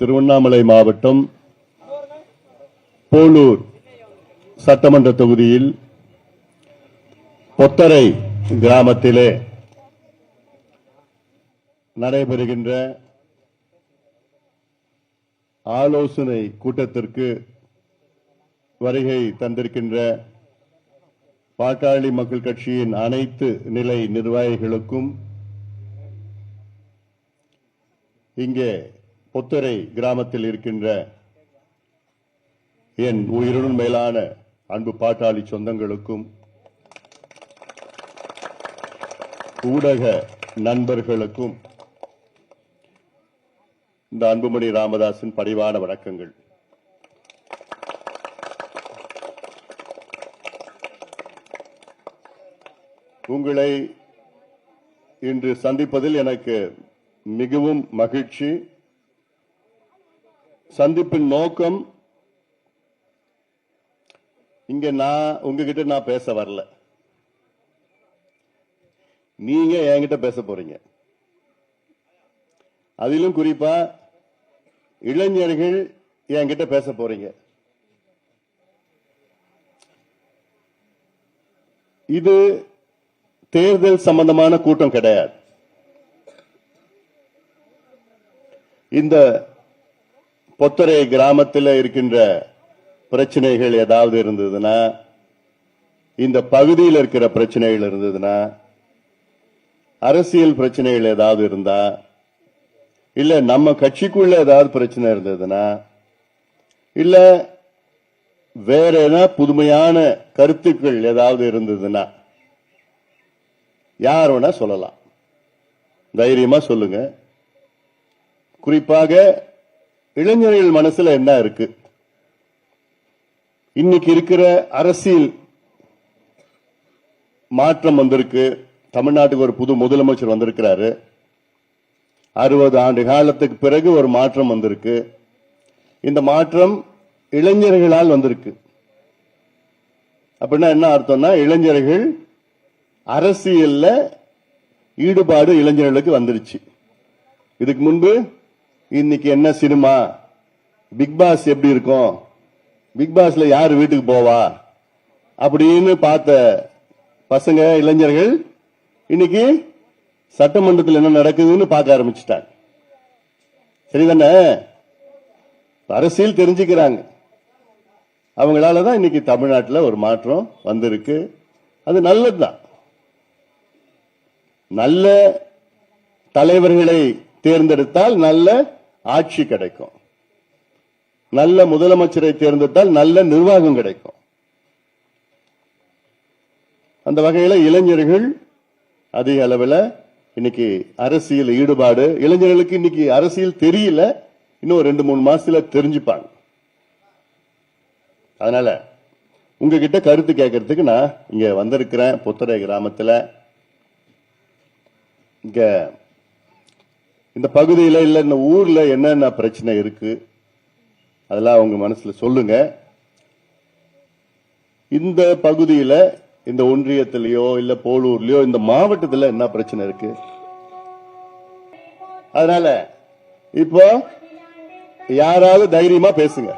திருவண்ணாமலை மாவட்டம் போலூர் சட்டமன்ற தொகுதியில் பொத்தரை கிராமத்திலே நடைபெறுகின்ற ஆலோசனை கூட்டத்திற்கு வருகை தந்திருக்கின்ற பாட்டாளி மக்கள் கட்சியின் அனைத்து நிலை நிர்வாகிகளுக்கும் இங்கே பொத்தரை கிராமத்தில் இருக்கின்ற என் உயிருடன் மேலான அன்பு பாட்டாளி சொந்தங்களுக்கும் ஊடக நண்பர்களுக்கும் இந்த அன்புமணி ராமதாஸின் பணிவான வணக்கங்கள். உங்களை இன்று சந்திப்பதில் எனக்கு மிகவும் மகிழ்ச்சி. சந்திப்பின் நோக்கம் இங்க உங்ககிட்ட நான் பேச வரல, நீங்க என்கிட்ட பேச போறீங்க. அதிலும் குறிப்பா இளைஞர்கள் என்கிட்ட பேச போறீங்க. இது தேர்தல் சம்பந்தமான கூட்டம் கிடையாது. இந்த பொத்தரை கிராமத்தில் இருக்கின்ற பிரச்சனைகள் ஏதாவது இருந்ததுன்னா, இந்த பகுதியில் இருக்கிற பிரச்சனைகள் இருந்ததுன்னா, அரசியல் பிரச்சனைகள் ஏதாவது இருந்தா, இல்ல நம்ம கட்சிக்குள்ள ஏதாவது பிரச்சனை இருந்ததுன்னா, இல்ல வேற என்ன புதுமையான கருத்துக்கள் ஏதாவது இருந்ததுன்னா யார் வேணா சொல்லலாம், தைரியமா சொல்லுங்க. குறிப்பாக இளைஞர்கள் மனசுல என்ன இருக்கு, இன்னைக்கு இருக்கிற அரசியல் மாற்றம் வந்திருக்கு. தமிழ்நாட்டுக்கு ஒரு புது முதலமைச்சர் வந்திருக்கிறாரு. 60 ஆண்டு காலத்துக்கு பிறகு ஒரு மாற்றம் வந்திருக்கு. இந்த மாற்றம் இளைஞர்களால் வந்திருக்கு. அப்படின்னா என்ன அர்த்தம்னா, இளைஞர்கள் அரசியல்ல ஈடுபாடு இளைஞர்களுக்கு வந்துருச்சு. இதுக்கு முன்பு இன்னைக்கு என்ன சினிமா, பிக் பாஸ் எப்படி இருக்கும், பிக் பாஸ்ல யாரு வீட்டுக்கு போவா அப்படின்னு பார்த்த பசங்க இளைஞர்கள் இன்னைக்கு சட்டமன்றத்தில் என்ன நடக்குதுன்னு பார்க்க ஆரம்பிச்சுட்டாங்க. சரிதானே? அரசியல் தெரிஞ்சுக்கிறாங்க. அவங்களாலதான் இன்னைக்கு தமிழ்நாட்டில் ஒரு மாற்றம் வந்திருக்கு. அது நல்லதுதான். நல்ல தலைவர்களை தேர்ந்தெடுத்தால் நல்ல ஆட்சி கிடைக்கும். நல்ல முதலமைச்சரை தேர்ந்தெடுத்தால் நல்ல நிர்வாகம் கிடைக்கும். அந்த வகையில் இளைஞர்கள் அதிக அளவில் இன்னைக்கு அரசியல் ஈடுபாடு. இளைஞர்களுக்கு இன்னைக்கு அரசியல் தெரியல, இன்னும் 2-3 மாசத்துல தெரிஞ்சுப்பாங்க. அதனால உங்ககிட்ட கருத்து கேட்கறதுக்கு நான் இங்க வந்திருக்கிறேன். பொத்தரை கிராமத்தில் இங்க இந்த பகுதியில் இல்ல இந்த ஊர்ல என்னென்ன பிரச்சனை இருக்கு அதெல்லாம் உங்க மனசுல சொல்லுங்க. இந்த பகுதியில், இந்த ஒன்றியத்திலேயோ இல்ல போலூர்லயோ இந்த மாவட்டத்தில் என்ன பிரச்சனை இருக்கு. அதனால இப்போ யாராவது தைரியமா பேசுங்க.